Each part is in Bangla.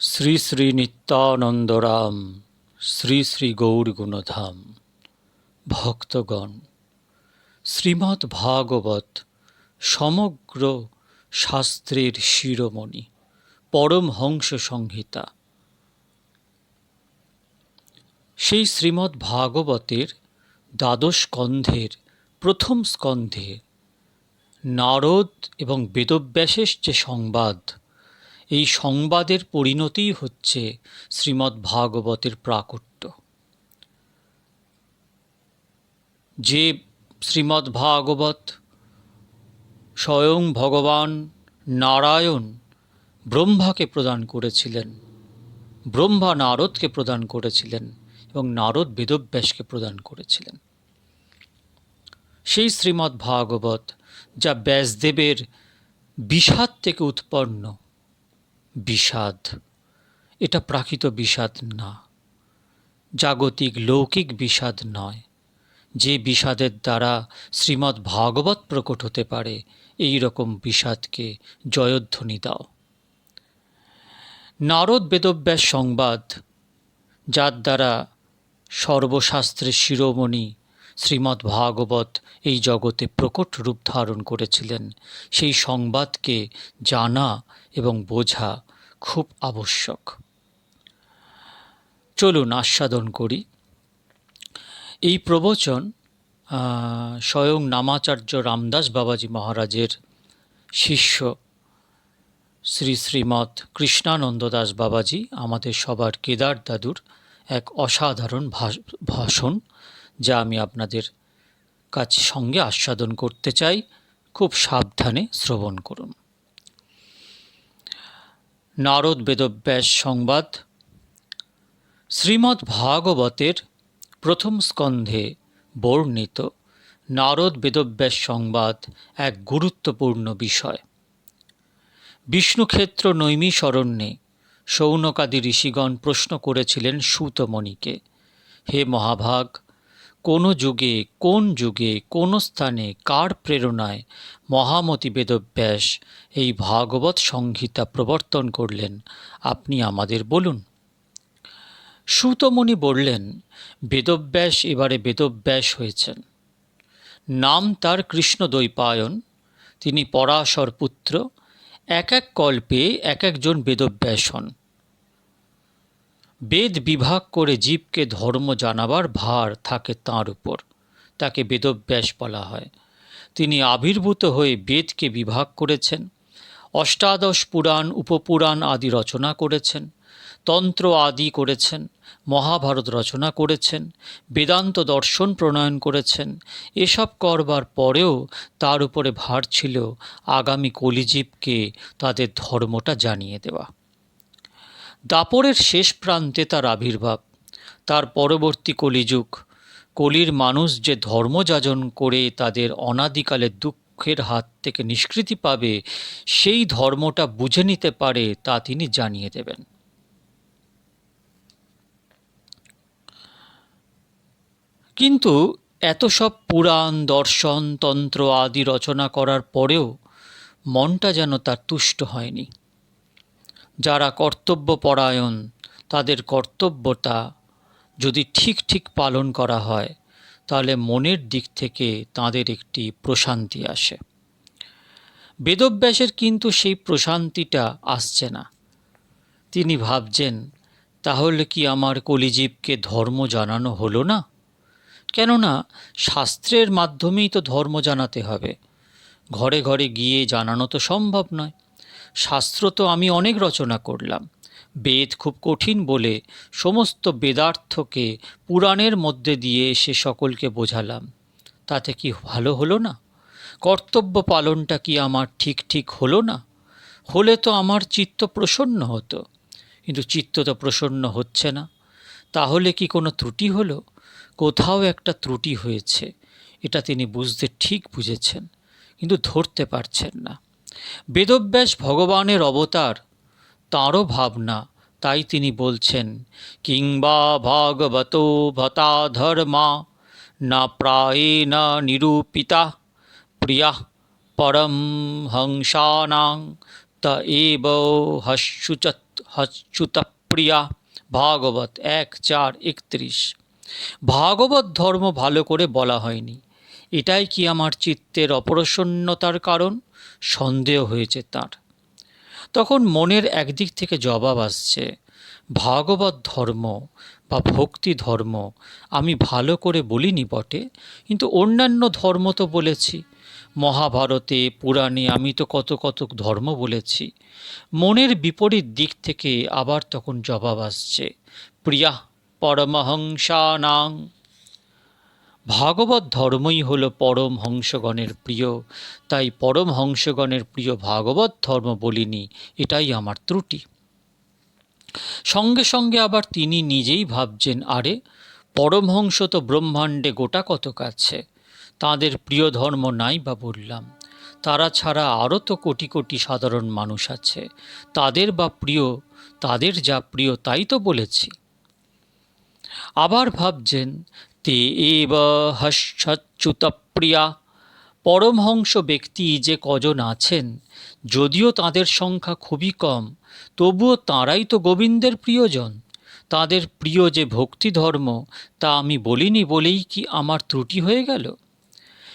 শ্রী শ্রী নিত্যানন্দরাম শ্রী শ্রী গৌরগুণধাম। ভক্তগণ, শ্রীমদ্ ভাগবত সমগ্র শাস্ত্রের শিরোমণি, পরমহংস সংহিতা। সেই শ্রীমদ্ ভাগবতের দ্বাদশ স্কন্ধের প্রথম স্কন্ধে নারদ এবং বেদব্যাসের যে সংবাদ, এই সংবাদের পরিণতিই হচ্ছে শ্রীমদ্ ভাগবতের প্রাকট্য। যে শ্রীমদ্ ভাগবত স্বয়ং ভগবান নারায়ণ ব্রহ্মাকে প্রদান করেছিলেন, ব্রহ্মা নারদকে প্রদান করেছিলেন এবং নারদ বেদব্যাসকে প্রদান করেছিলেন। সেই শ্রীমদ্ ভাগবত, যা ব্যাসদেবের বিষাদ থেকে উৎপন্ন। বিষাদ, এটা প্রাকৃত বিষাদ না, জাগতিক লৌকিক বিষাদ নয়। যে বিষাদের দ্বারা শ্রীমদ্ ভাগবত প্রকট হতে পারে, এই রকম বিষাদকে জয়ধ্বনি দাও। নারদ বেদব্যাস সংবাদ, যার দ্বারা সর্বশাস্ত্রের শিরোমণি শ্রীমদ্ ভাগবত এই জগতে প্রকট রূপ ধারণ করেছিলেন, সেই সংবাদকে জানা এবং বোঝা খুব আবশ্যক। চলুন আস্বাদন করি। এই প্রবচন স্বয়ং নামাচার্য রামদাস বাবাজি মহারাজের শিষ্য শ্রী শ্রীমৎ কৃষ্ণানন্দ দাস বাবাজি, আমাদের সবার কেদার দাদুর এক অসাধারণ ভাষণ, যা আমি আপনাদের কাছে সঙ্গে আস্বাদন করতে চাই। খুব সাবধানে শ্রবণ করুন। নারদ বেদব্যাস সংবাদ। শ্রীমদ্ ভাগবতের প্রথম স্কন্ধে বর্ণিত নারদ বেদব্যাস সংবাদ এক গুরুত্বপূর্ণ বিষয়। বিষ্ণুক্ষেত্র নৈমিষারণ্যে শৌনকাদি ঋষিগণ প্রশ্ন করেছিলেন সূতমণিকে, হে মহাভাগ, কোন যুগে কোন স্থানে কার প্রেরণায় মহামতি বেদব্যাস এই ভাগবত সংহিতা প্রবর্তন করলেন, আপনি আমাদের বলুন। সূতমণি বললেন, বেদব্যাস এবারে বেদব্যাস হয়েছেন। নাম তার কৃষ্ণদ্বৈপায়ন। তিনি পরাশর পুত্র। এক এক কল্পে এক একজন বেদব্যাস হন। বেদ বিভাগ করে জীবকে ধর্ম জানাবার ভার থাকে তাঁর উপর, তাকে বেদব্যাস বলা হয়। তিনি আবির্ভূত হয়ে বেদকে বিভাগ করেছেন, অষ্টাদশ পুরাণ উপপুরাণ আদি রচনা করেছেন, তন্ত্র আদি করেছেন, মহাভারত রচনা করেছেন, বেদান্ত দর্শন প্রণয়ন করেছেন। এসব করবার পরেও তার উপরে ভার ছিল আগামী কলিজীবকে তাদের ধর্মটা জানিয়ে দেওয়া। দাপরের শেষ প্রান্তে তার আবির্ভাব। তার পরবর্তী কলিযুগ, কলির মানুষ যে ধর্মযাজন করে তাদের অনাদিকালের দুঃখের হাত থেকে নিষ্কৃতি পাবে, সেই ধর্মটা বুঝে নিতে পারে, তা তিনি জানিয়ে দেবেন। কিন্তু এত সব পুরাণ দর্শন তন্ত্র আদি রচনা করার পরেও মনটা যেন তার তুষ্ট হয়নি। যারা কর্তব্যপরায়ণ, তাদের কর্তব্যটা যদি ঠিক পালন করা হয়, তাহলে মনের দিক থেকে তাদের একটি প্রশান্তি আসে। বেদব্যাসের কিন্তু সেই প্রশান্তিটা আসছে না। তিনি ভাবছেন, তাহলে কি আমার কলিজীবকে ধর্ম জানানো হলো না? কেননা শাস্ত্রের মাধ্যমেই তো ধর্ম জানাতে হবে, ঘরে ঘরে গিয়ে জানানো তো সম্ভব নয়। শাস্ত্র তো আমি অনেক রচনা করলাম, বেদ খুব কঠিন বলে সমস্ত বেদার্থকে পুরাণের মধ্যে দিয়ে সে সকলকে বোঝালাম, তাতে কি ভালো হলো না? কর্তব্য পালনটা কি আমার ঠিক হলো না? হলে তো আমার চিত্ত প্রসন্ন হতো, কিন্তু চিত্ত তো প্রসন্ন হচ্ছে না। তাহলে কি কোনো ত্রুটি হলো? কোথাও একটা ত্রুটি হয়েছে, এটা তিনি ঠিক বুঝেছেন, কিন্তু ধরতে পারছেন না। বেদব্যাস ভগবানের অবতার, তাঁরও ভাবনা, তাই তিনি বলছেন, কিংবা ভাগবতো ভতা ধর্মা না প্রায়েণ নিরূপিতা প্রিয়া পরম হংসানাং ত এব হচ্যুতপ্রিয়া। ভাগবত 1:4-31। ভাগবত ধর্ম ভালো করে বলা হয়নি, এটাই কি আমার চিত্তের অপ্রসন্নতার কারণ? সন্দেহ হয়েছে তার। তখন মনের একদিক থেকে জবাব আসছে, ভাগবত ধর্ম বা ভক্তি ধর্ম আমি ভালো করে বলিনি বটে, কিন্তু অন্যান্য ধর্ম তো বলেছি। মহাভারতে, পুরাণে আমি তো কত কত ধর্ম বলেছি। মনের বিপরীত দিক থেকে আবার তখন জবাব আসছে, প্রিয়া পরমহংসানাং। ভাগবত ধর্মই হল পরমহংসগণের প্রিয়, তাই পরমহংসগণের প্রিয় ভাগবত ধর্ম বলিনি, এটাই আমার ত্রুটি। সঙ্গে সঙ্গে আবার তিনি নিজেই ভাবছেন, আরে পরমহংস তো ব্রহ্মাণ্ডে গোটা কতক আছে, তাঁদের প্রিয় ধর্ম নাই বা বললাম, তারা ছাড়া আরও তো কোটি কোটি সাধারণ মানুষ আছে, তাদের বা প্রিয়, তাদের যা প্রিয় তাই তো বলেছি। আবার ভাবছেন, তে এব হচ্যুতপ্রিয়া। পরমহংস ব্যক্তি যে কজন আছেন, যদিও তাদের সংখ্যা খুবই কম, তবুও তাঁরাই তো গোবিন্দের প্রিয়জন। তাঁদের প্রিয় যে ভক্তি ধর্ম, তা আমি বলিনি বলেই কি আমার ত্রুটি হয়ে গেল?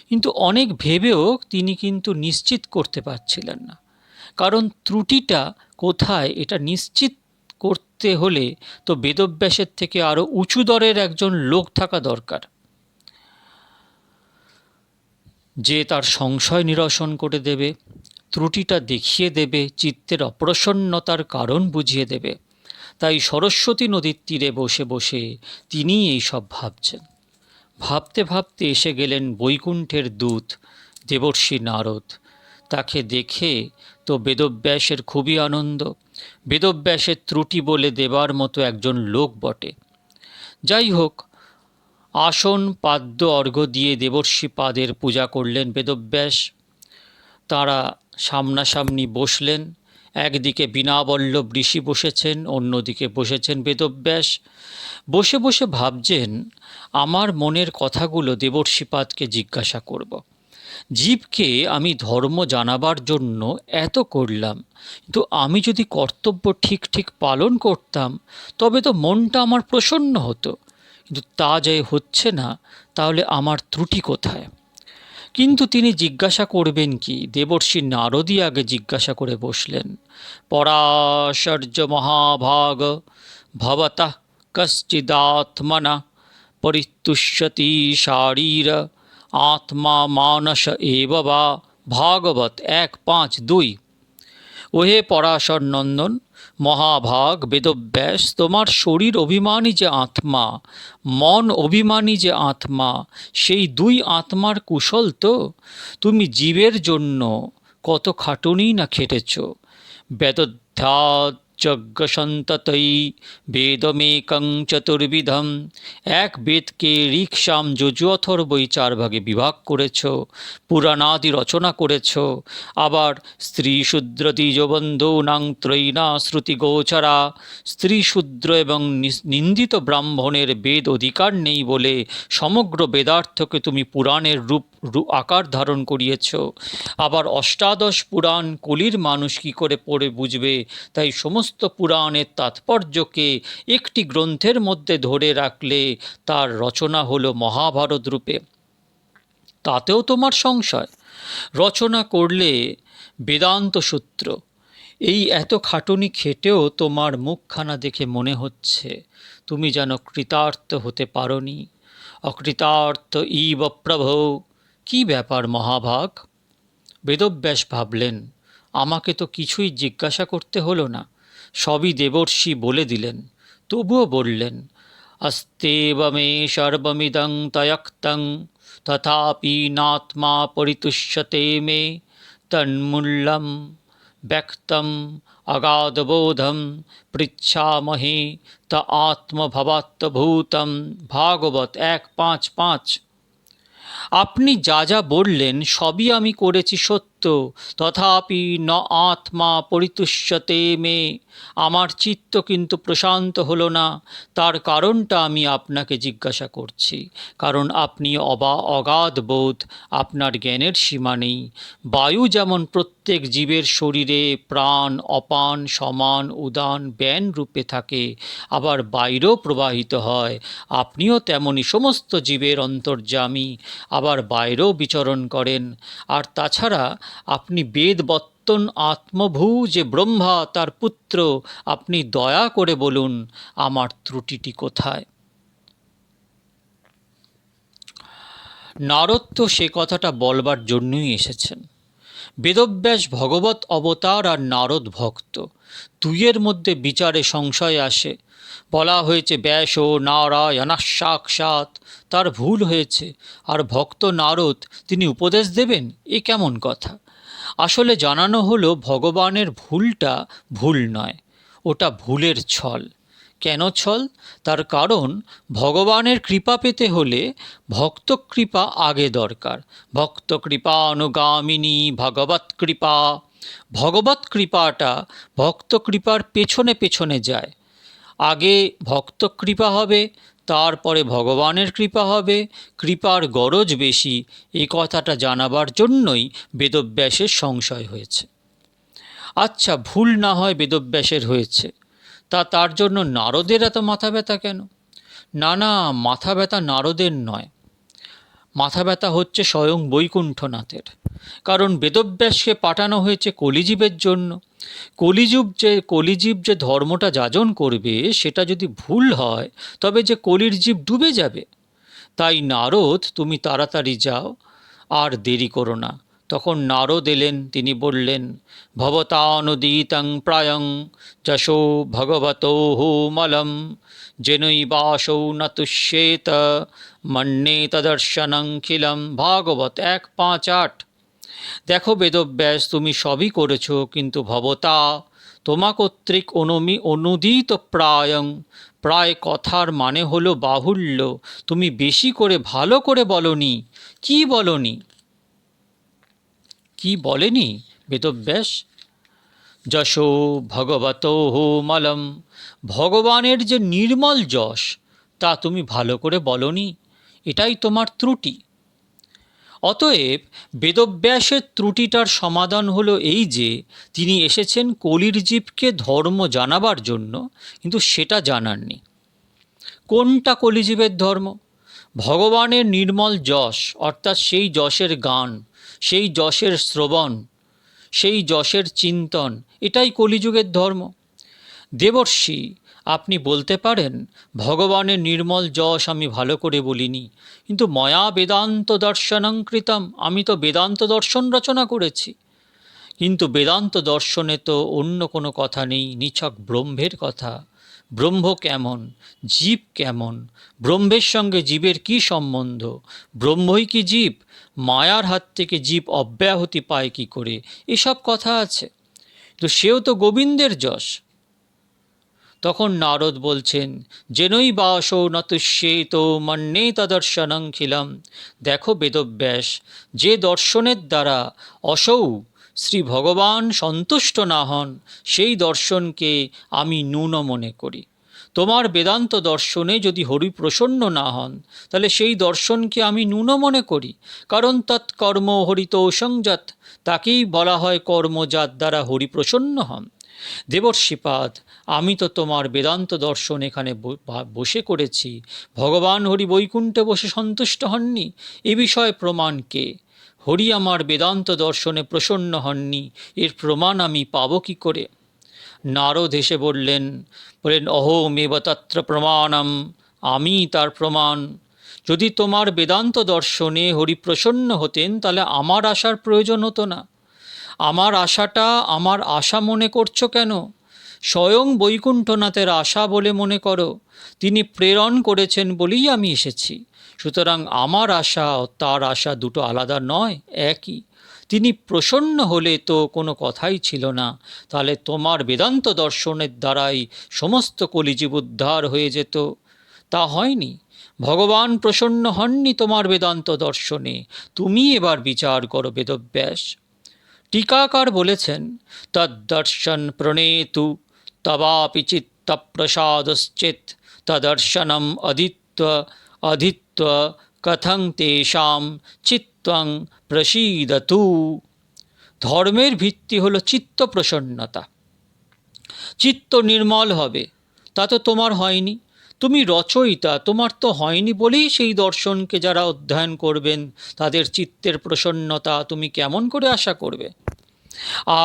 কিন্তু অনেক ভেবেও তিনি কিন্তু নিশ্চিত করতে পারছিলেন না, কারণ ত্রুটিটা কোথায় এটা নিশ্চিত করতে হলে তো বেদব্যাসের থেকে আরও উঁচু দরের একজন লোক থাকা দরকার, যে তার সংশয় নিরসন করে দেবে, ত্রুটিটা দেখিয়ে দেবে, চিত্তের অপ্রসন্নতার কারণ বুঝিয়ে দেবে। তাই সরস্বতী নদীর তীরে বসে বসে তিনি এই সব ভাবছেন। ভাবতে ভাবতে এসে গেলেন বৈকুণ্ঠের দূত দেবর্ষি নারদ। তাকে দেখে তো বেদব্যাসের খুবই আনন্দ। বেদব্যাসের ত্রুটি বলে দেবার মতো একজন লোক বটে। যাই হোক, আসন পাদ্য অর্ঘ্য দিয়ে দেবর্ষি পাদের পূজা করলেন বেদব্যাস। তাঁরা সামনাসামনি বসলেন। একদিকে বীণাবল্লভ ঋষি বসেছেন, অন্যদিকে বসেছেন বেদব্যাস। বসে বসে ভাবছেন, আমার মনের কথাগুলো দেবর্ষিপাদকে জিজ্ঞাসা করব। জীবকে আমি ধর্ম জানাবার জন্য এত করলাম, কিন্তু আমি যদি কর্তব্য ঠিক ঠিক পালন করতাম তবে তো মনটা আমার প্রসন্ন হতো, কিন্তু তা যে হচ্ছে না, তাহলে আমার ত্রুটি কোথায়? কিন্তু তিনি জিজ্ঞাসা করবেন কি? দেবর্ষি নারদই আগে জিজ্ঞাসা করে বসলেন, পরাশর্য মহাভাগ ভবতঃ কশ্চিদাত্মনা পরিতুষ্যতি শারীর আত্মা মানস এব বা। ভাগবত 1:5-2। ওহে পরাশর নন্দন, মহাভাগ বেদব্যাস, তোমার শরীর অভিমানী যে আত্মা, মন অভিমানী যে আত্মা, সেই দুই আত্মার কুশল তো? তুমি জীবের জন্য কত খাটুনি না খেটেছ। বেদধ্যাযজ্ঞসন্ততৈ বেদমেকং চতুর্বিধম। এক বেদকে ঋক্ সাম যজু অথর্বৈ 4 ভাগে বিভাগ করেছ, পুরাণাদি রচনা করেছ। আবার স্ত্রী শূদ্র দ্বিজবন্ধূনাং ত্রয়ীণা শ্রুতি গোচরা। স্ত্রী শূদ্র এবং নিন্দিত ব্রাহ্মণের বেদ অধিকার নেই বলে সমগ্র বেদার্থকে তুমি পুরাণের রূপ আকার ধারণ করিয়েছ। আবার অষ্টাদশ পুরাণ কলির মানুষ কী করে পড়ে বুঝবে, তাই সমস্ত পুরাণের তাৎপর্যকে একটি গ্রন্থের মধ্যে ধরে রাখলে তার রচনা হলো মহাভারত রূপে। তাতেও তোমার সংশয়? রচনা করলে বেদান্ত সূত্র। এই এত খাটুনি খেটেও তোমার মুখখানা দেখে মনে হচ্ছে তুমি যেন কৃতার্থ হতে পারোনি। অকৃতার্থ ইব প্রভো। কী ব্যাপার মহাভাগ? বেদব্যাস ভাবলেন, আমাকে তো কিছুই জিজ্ঞাসা করতে হলো না, সবই দেবর্ষি বলে দিলেন। তবুও বললেন, अस्तेव मे सर्वमिदं तयक्तं तथापि नात्मा परितुष्यते मे तन्मूलं व्यक्तम् अगाधबोधं पृच्छामहे त आत्मभवात्मभूतं। ভাগবত 1:5-5। আপনি যা যা বললেন সবই আমি করেছি সত্য, ভক্ত তথাপি ন আত্মা পরিতুষ্যতে মে। আমার চিত্ত কিন্তু প্রশান্ত হলো না। তার কারণটা আমি আপনাকে জিজ্ঞাসা করছি, কারণ আপনি অগাধ বোধ, আপনার জ্ঞানের সীমা নেই। বায়ু যেমন প্রত্যেক জীবের শরীরে প্রাণ অপান সমান উদান ব্যান রূপে থাকে, আবার বাইরেও প্রবাহিত হয়, আপনিও তেমনি সমস্ত জীবের অন্তর্যামী, আবার বাইরেও বিচরণ করেন। আর তাছাড়া আপনি বেদবত্তন আত্মভূ যে ব্রহ্মা তার পুত্র, আপনি দয়া করে বলুন আমার ত্রুটিটি কোথায়। নারদ তো সে কথাটা বলবার জন্যই এসেছেন। বেদব্যাস ভগবত অবতার আর নারদ ভক্ত, দুইয়ের মধ্যে বিচারে সংশয় আসে। বলা হয়েছে ব্যাস ও নারায়ণা সাক্ষাৎ, তার ভুল হয়েছে, আর ভক্ত নারদ তিনি উপদেশ দেবেন, এ কেমন কথা। আসলে জানানো হলো ভগবানের ভুলটা ভুল নয়, ওটা ভুলের ছল। কেন ছল? তার কারণ ভগবানের কৃপা পেতে হলে ভক্ত কৃপা আগে দরকার। ভক্ত কৃপা অনুগামিনী ভগবৎ কৃপা। ভগবৎ কৃপাটা ভক্ত কৃপার পেছনে পেছনে যায়। আগে ভক্ত কৃপা হবে, তারপরে ভগবানের কৃপা হবে। কৃপার গরজ বেশি, এই কথাটা জানাবার জন্যই বেদব্যাসের সংশয় হয়েছে। আচ্ছা, ভুল না হয় বেদব্যাসের হয়েছে, তার জন্য নারদের এত মাথা ব্যথা কেন? না না, মাথা ব্যথা নারদের নয়, মাথা ব্যথা হচ্ছে স্বয়ং বৈকুণ্ঠনাথের। কারণ বেদব্যাসকে পাঠানো হয়েছে কলিজীবের জন্য। কলিজীব যে ধর্মটা যাজন করবে সেটা যদি ভুল হয়, তবে যে কলির জীব ডুবে যাবে। তাই নারদ, তুমি তাড়াতাড়ি যাও, আর দেরি করো না। তখন নারদ এলেন, তিনি বললেন ভবতানুদীতং প্রায়ং যশো ভগবতোঃ মলম যেনৈবাসৌ ন তুষ্যেত মন্যে তদর্শনংখিলম। ভাগবত 1:5-8। দেখো বেদব্যাস, তুমি সবই করেছ, কিন্তু ভবতা তোমা কর্তৃক অনুদিত প্রায়ং, প্রায় কথার মানে হলো বাহুল্য। তুমি বেশি করে ভালো করে বলনি। কি বলনি? কি বলেনি বেদব্যাস? যশো ভগবতোঃ মলম, ভগবানের যে নির্মল যশ, তা তুমি ভালো করে বলনি, এটাই তোমার ত্রুটি। অতএব বেদব্যাসের ত্রুটিটার সমাধান হলো এই যে তিনি এসেছেন কলির জীবকে ধর্ম জানাবার জন্য, কিন্তু সেটা জানাননি। কোনটা কলিজীবের ধর্ম? ভগবানের নির্মল যশ, অর্থাৎ সেই যশের গান, সেই যশের শ্রবণ, সেই যশের চিন্তন, এটাই কলিযুগের ধর্ম। দেবর্ষি, আপনি বলতে পারেন ভগবানের নির্মল যশ আমি ভালো করে বলিনি, কিন্তু ময়া বেদান্ত দর্শনং কৃতম, আমি তো বেদান্ত দর্শন রচনা করেছি। কিন্তু বেদান্ত দর্শনে তো অন্য কোনো কথা নেই, নিছক ব্রহ্মের কথা। ব্রহ্ম কেমন, জীব কেমন, ব্রহ্মের সঙ্গে জীবের কি সম্বন্ধ, ব্রহ্মই কি জীব, মায়ার হাত থেকে জীব অব্যাহতি পায় কি করে, এসব কথা আছে। তো সেও তো গোবিন্দের যশ। তখন নারদ বলছেন যেনই বাসো নতুষ্যেত মন্যে তদর্শনংখিলম। দেখো বেদব্যাস, যে দর্শনের দ্বারা অসৌ শ্রী ভগবান সন্তুষ্ট না হন, সেই দর্শনকে আমি ন্যূন মনে করি। তোমার বেদান্ত দর্শনে যদি হরি প্রসন্ন না হন, তাহলে সেই দর্শনকে আমি ন্যূন মনে করি। কারণ তৎকর্ম হরিতোষংজাত, তাকেই বলা হয় কর্ম যার দ্বারা হরি প্রসন্ন হন। দেবর্ষিপাদ, আমি তো তোমার বেদান্ত দর্শন এখানে বসে করেছি, ভগবান হরি বৈকুণ্ঠে বসে সন্তুষ্ট হননি, এ বিষয়ে প্রমাণ কে? হরি আমার বেদান্ত দর্শনে প্রসন্ন হননি, এর প্রমাণ আমি পাব কি করে? নারদ হেসে বললেন অহোমেব তত্র প্রমাণম, আমি তার প্রমাণ। যদি তোমার বেদান্ত দর্শনে হরি প্রসন্ন হতেন, তাহলে আমার আসার প্রয়োজন হতো না। আমার আশাটা আমার আশা মনে করছো কেন? স্বয়ং বৈকুণ্ঠনাথের আশা বলে মনে করো। তিনি প্রেরণ করেছেন বলেই আমি এসেছি। সুতরাং আমার আশা ও তার আশা দুটো আলাদা নয়, একই। তিনি প্রসন্ন হলে তো কোনো কথাই ছিল না, তাহলে তোমার বেদান্ত দর্শনের দ্বারাই সমস্ত কলিজীব উদ্ধার হয়ে যেত। তা হয়নি। ভগবান প্রসন্ন হননি তোমার বেদান্ত দর্শনে। তুমি এবার বিচার করো বেদব্যাস। टीकाकार বলেছেন, তদ্দর্শন প্রণেতু তবাপি চিত্ত প্রসাদশ্চেত তদর্শনম অধীত্য কথং তেষাম চিত্তং প্রসীদতু। ধর্মের ভিত্তি হলো চিত্ত প্রসন্নতা। চিত্ত নির্মল হবে, তা তো তোমার হয়নি। তুমি রচয়িতা, তোমার তো হয়নি বলেই সেই দর্শনকে যারা অধ্যয়ন করবেন তাদের চিত্তের প্রসন্নতা তুমি কেমন করে আশা করবে?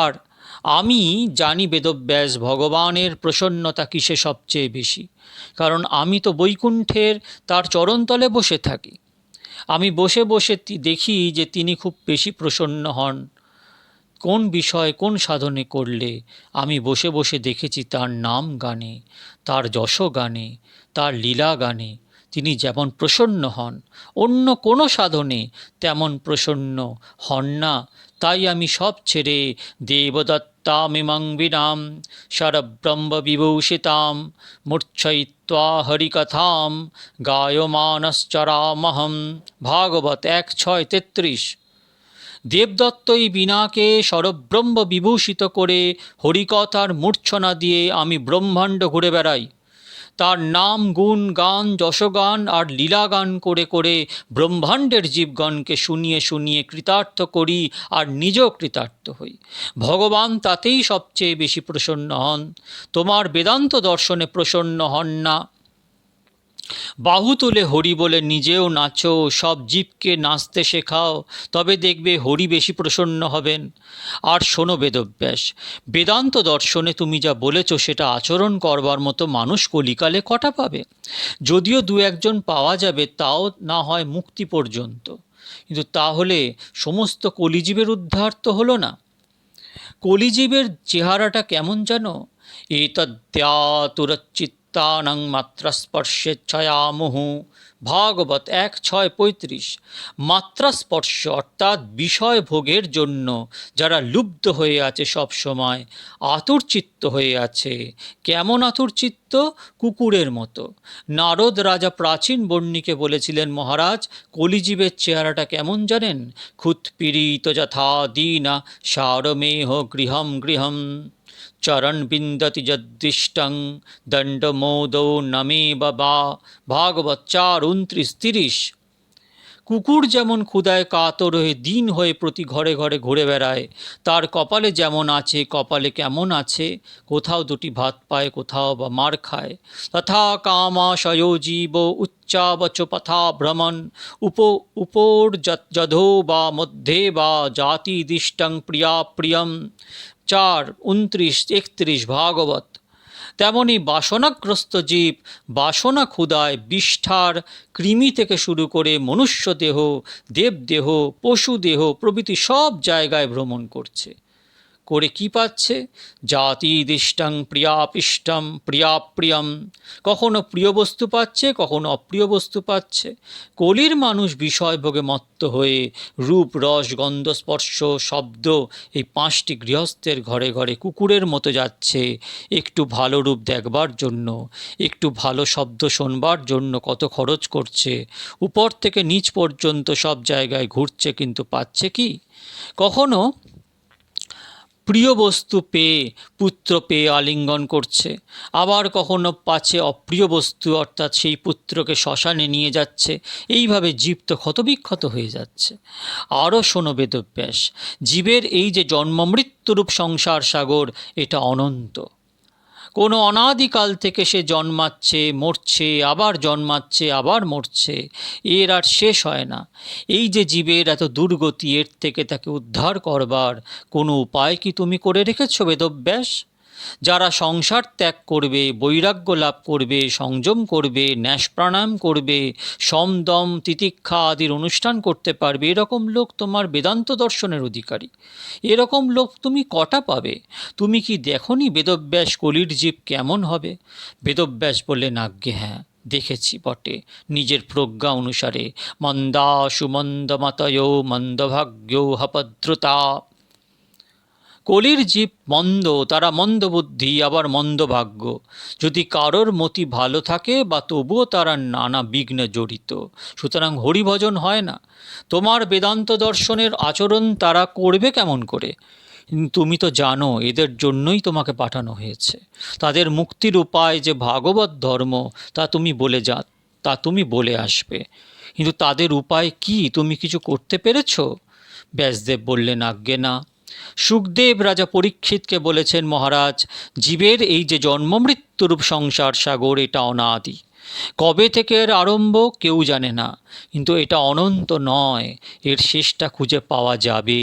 আর আমি জানি বেদব্যাস ভগবানের প্রসন্নতা কিসে সবচেয়ে বেশি, কারণ আমি তো বৈকুণ্ঠের তার চরণতলে বসে থাকি। আমি বসে বসে দেখি যে তিনি খুব বেশি প্রসন্ন হন কোন বিষয় কোন সাধনে করলে। আমি বসে বসে দেখেছি তার নাম গানে, তার যশ গানে, তার লীলা গানে তিনি যেমন প্রসন্ন হন, অন্য কোনো সাধনে তেমন প্রসন্ন হন না। তাই আমি সব ছেড়ে দেবদত্তামিমাং বিনাম শরব্রহ্ম বিভূষিতাম মূর্ছয়িত্বা হরিকথাম গায়মানশ্চরামহম। ভাগবত 1:6-33। দেবদত্ত এই বীণাকে শরব্রহ্ম বিভূষিত করে হরিকথার মূর্ছনা দিয়ে আমি ব্রহ্মাণ্ড ঘুরে বেড়াই। তার নাম গুণ গান যশগান আর লীলাগান করে করে ব্রহ্মাণ্ডের জীবগণকে শুনিয়ে শুনিয়ে কৃতার্থ করি আর নিজেও কৃতার্থ হই। ভগবান তাতেই সবচেয়ে বেশি প্রসন্ন হন, তোমার বেদান্ত দর্শনে প্রসন্ন হন না। বাহু তুলে হরি বলে নিজেও নাচো, সব জীবকে নাচতে শেখাও, তবে দেখবে হরি বেশি প্রসন্ন হবেন। আর শোনো বেদব্যাস, বেদান্ত দর্শনে তুমি যা বলেছ সেটা আচরণ করবার মতো মানুষ কলিকালে কটা পাবে? যদিও দু একজন পাওয়া যাবে, তাও না হয় মুক্তি পর্যন্ত, কিন্তু তাহলে সমস্ত কলিজীবের উদ্ধার তো হলো না। কলিজীবের চেহারাটা কেমন জানো? এতদ্যাতুরচিত্তানাং মাত্রাস্পর্শেচ্ছয়ামুহু। ভাগবত 1:6-35। মাত্রাস্পর্শ অর্থাৎ বিষয় ভোগের জন্য যারা লুব্ধ হয়ে আছে, সব সময় আতুর চিত্ত হয়ে আছে। কেমন আতুর চিত্ত? কুকুরের মতো। নারদ রাজা প্রাচীন বর্ণিকে বলেছিলেন, মহারাজ কলিজীবের চেহারাটা কেমন জানেন? ক্ষুৎপীড়িত যথা দীনা সারমেহ গৃহম গৃহম চরণ বিন্দতি যদ্দিষ্টং দণ্ডমোদৌ নমে বাবা। ভাগবত 4:29-30। কুকুর যেমন ক্ষুধায় কাতর হয়ে দিন হয়ে প্রতি ঘরে ঘরে ঘুরে বেড়ায়, তার কপালে যেমন আছে, কপালে কেমন আছে, কোথাও দুটি ভাত পায়, কোথাও বা মার খায়। তথা কামাশয় জীব উচ্চাবচ পথা ভ্রমণ উপর যধো বা মধ্যে বা জাতি দিষ্টং প্রিয়া প্রিয়ম। 4:29-31 ভাগবত। তেমনি বাসনাগ্রস্ত জীব বাসনা ক্ষুধায় বিষ্ঠার কৃমি থেকে শুরু করে মনুষ্য দেহ, দেবদেহ, পশু দেহ প্রভৃতি সব জায়গায় ভ্রমণ করছে। করে কি পাচ্ছে? জাতি দিষ্টং প্রিয়াপিষ্টম প্রিয়াপ্রিয়ম। কখনো প্রিয় বস্তু পাচ্ছে, কখনো অপ্রিয় বস্তু পাচ্ছে। কলির মানুষ বিষয়ভোগে মত্ত হয়ে রূপ রস গন্ধ স্পর্শ শব্দ এই 5টি গৃহস্থের ঘরে ঘরে কুকুরের মতো যাচ্ছে। একটু ভালো রূপ দেখবার জন্য, একটু ভালো শব্দ শোনবার জন্য কত খরচ করছে, উপর থেকে নিচ পর্যন্ত সব জায়গায় ঘুরছে, কিন্তু পাচ্ছে কি? কখনো প্রিয় বস্তু পেয়ে পুত্র পেয়ে আলিঙ্গন করছে, আবার কখনো পাচ্ছে অপ্রিয় বস্তু অর্থাৎ সেই পুত্রকে শ্মশানে নিয়ে যাচ্ছে। এইভাবে জীব তো ক্ষতবিক্ষত হয়ে যাচ্ছে। আরও শোনো বেদব্যাস, জীবের এই যে জন্ম মৃত্যুরূপ সংসার সাগর, এটা অনন্ত। কোনো অনাদিকাল থেকে সে জন্মাচ্ছে মরছে, আবার জন্মাচ্ছে আবার মরছে, এর আর শেষ হয় না। এই যে জীবের এত দুর্গতি, এর থেকে তাকে উদ্ধার করবার কোনো উপায় কি তুমি করে রেখেছো বেদব্যাস? যারা সংসার ত্যাগ করবে, বৈরাগ্য লাভ করবে, সংযম করবে, ন্যাস প্রাণায়াম করবে, সমদম তিতিক্ষা আদির অনুষ্ঠান করতে পারবে, এরকম লোক তোমার বেদান্ত দর্শনের অধিকারী। এরকম লোক তুমি কটা পাবে? তুমি কি দেখনি বেদব্যাস কলির জীব কেমন হবে? বেদব্যাস বললেন, আজ্ঞে হ্যাঁ, দেখেছি বটে, নিজের প্রজ্ঞা অনুসারে। মন্দাসু মন্দমতয়ো মন্দভাগ্যো হপদ্রুতা। কলির জীব মন্দ, তারা মন্দ বুদ্ধি, আবার মন্দ ভাগ্য। যদি কারোর মতি ভালো থাকে বা তবুও তারা নানা বিঘ্নে জড়িত। সুতরাং হরিভজন হয় না। তোমার বেদান্ত দর্শনের আচরণ তারা করবে কেমন করে? তুমি তো জানো এদের জন্যই তোমাকে পাঠানো হয়েছে। তাদের মুক্তির উপায় যে ভাগবত ধর্ম তা তুমি বলে আসবে, কিন্তু তাদের উপায় কি তুমি কিছু করতে পেরেছ? ব্যাসদেব বললেন, আজ্ঞে না। সুখদেব রাজা পরীক্ষিতকে বলেছেন, মহারাজ, জীবের এই যে জন্ম মৃত্যুরূপ সংসার সাগর, এটা অনাদি। কবে থেকে এর আরম্ভ কেউ জানে না, কিন্তু এটা অনন্ত নয়, এর শেষটা খুঁজে পাওয়া যাবে।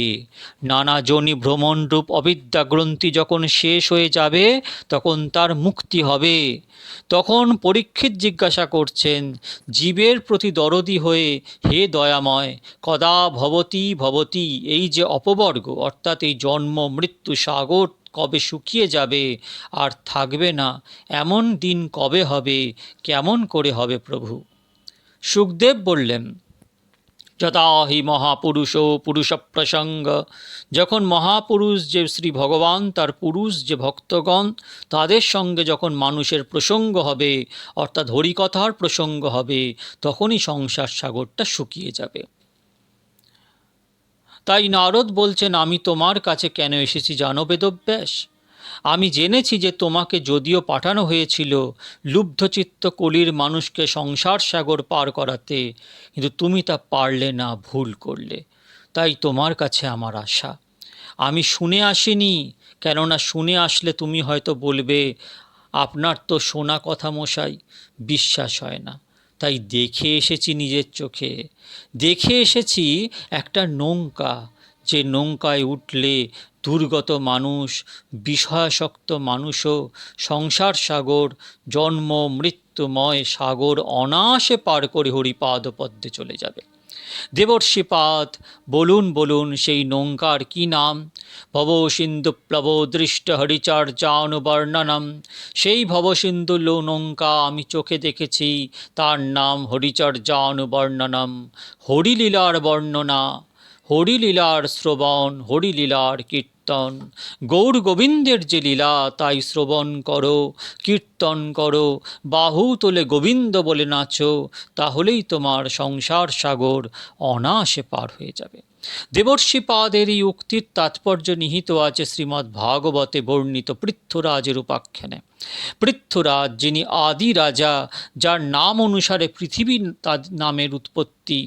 নানা যোনি ভ্রমণরূপ অবিদ্যা গ্রন্থি যখন শেষ হয়ে যাবে তখন তার মুক্তি হবে। তখন পরীক্ষিত জিজ্ঞাসা করছেন, জীবের প্রতি দরদি হয়ে, হে দয়াময়, কদা ভবতি ভবতি, এই যে অপবর্গ অর্থাৎ এই জন্ম মৃত্যু সাগর কবে শুকিয়ে যাবে আর থাকবে না, এমন দিন কবে হবে, কেমন করে হবে প্রভু? সুখদেব বললেন, যথা হি মহাপুরুষ পুরুষ প্রসঙ্গ, যখন মহাপুরুষ যে শ্রী ভগবান তার পুরুষ যে ভক্তগণ তাদের সঙ্গে যখন মানুষের প্রসঙ্গ হবে, অর্থাৎ হরিকথার প্রসঙ্গ হবে, তখনই সংসার সাগরটা শুকিয়ে যাবে। তাই নারদ বলছেন, আমি তোমার কাছে কেন এসেছি জানো বেদব্যাস? আমি জেনেছি যে তোমাকে যদিও পাঠানো হয়েছিল লুব্ধচিত্ত কলির মানুষকে সংসার সাগর পার করাতে, কিন্তু তুমি তা পারলে না, ভুল করলে। তাই তোমার কাছে আমার আশা। আমি শুনে আসিনি, কেননা শুনে আসলে তুমি হয়তো বলবে, আপনার তো শোনা কথা মশাই, বিশ্বাস হয় না। তাই দেখে এসেছি, নিজের চোখে দেখে এসেছি একটা নৌকা, যে নৌকায় উঠলে দুর্গত মানুষ, বিষয়াসক্ত মানুষও সংসার সাগর, জন্ম মৃত্যুময় সাগর অনায়াসে পার করে হরিপাদ পদ্মে চলে যাবে। দেবর্ষিপাদ, বলুন বলুন সেই নৌকার কি নাম? ভবসিন্ধু প্লব দৃষ্ট হরিচর্যানুবর্ণনম। সেই ভবসিন্ধু নৌকা আমি চোখে দেখেছি, তার নাম হরিচর্যানুবর্ণনম। হরিলীলার বর্ণনা, হরিলীলার শ্রবণ, হরিলীলার কীর্তন। গৌর গোবিন্দের যে লীলা তাই শ্রবণ করো, কীর্তন করো, বাহু তোলে গোবিন্দ বলে নাচো, তাহলেই তোমার সংসার সাগর অনায়াসে পার হয়ে যাবে। দেবর্ষিপাদের এই উক্তির তাৎপর্য নিহিত আছে শ্রীমদ্ ভাগবতে বর্ণিত পৃথ্বরাজের উপাখ্যানে। পৃথ্বরাজ যিনি আদি রাজা, যার নাম অনুসারে পৃথিবী তার নামের উৎপত্তি।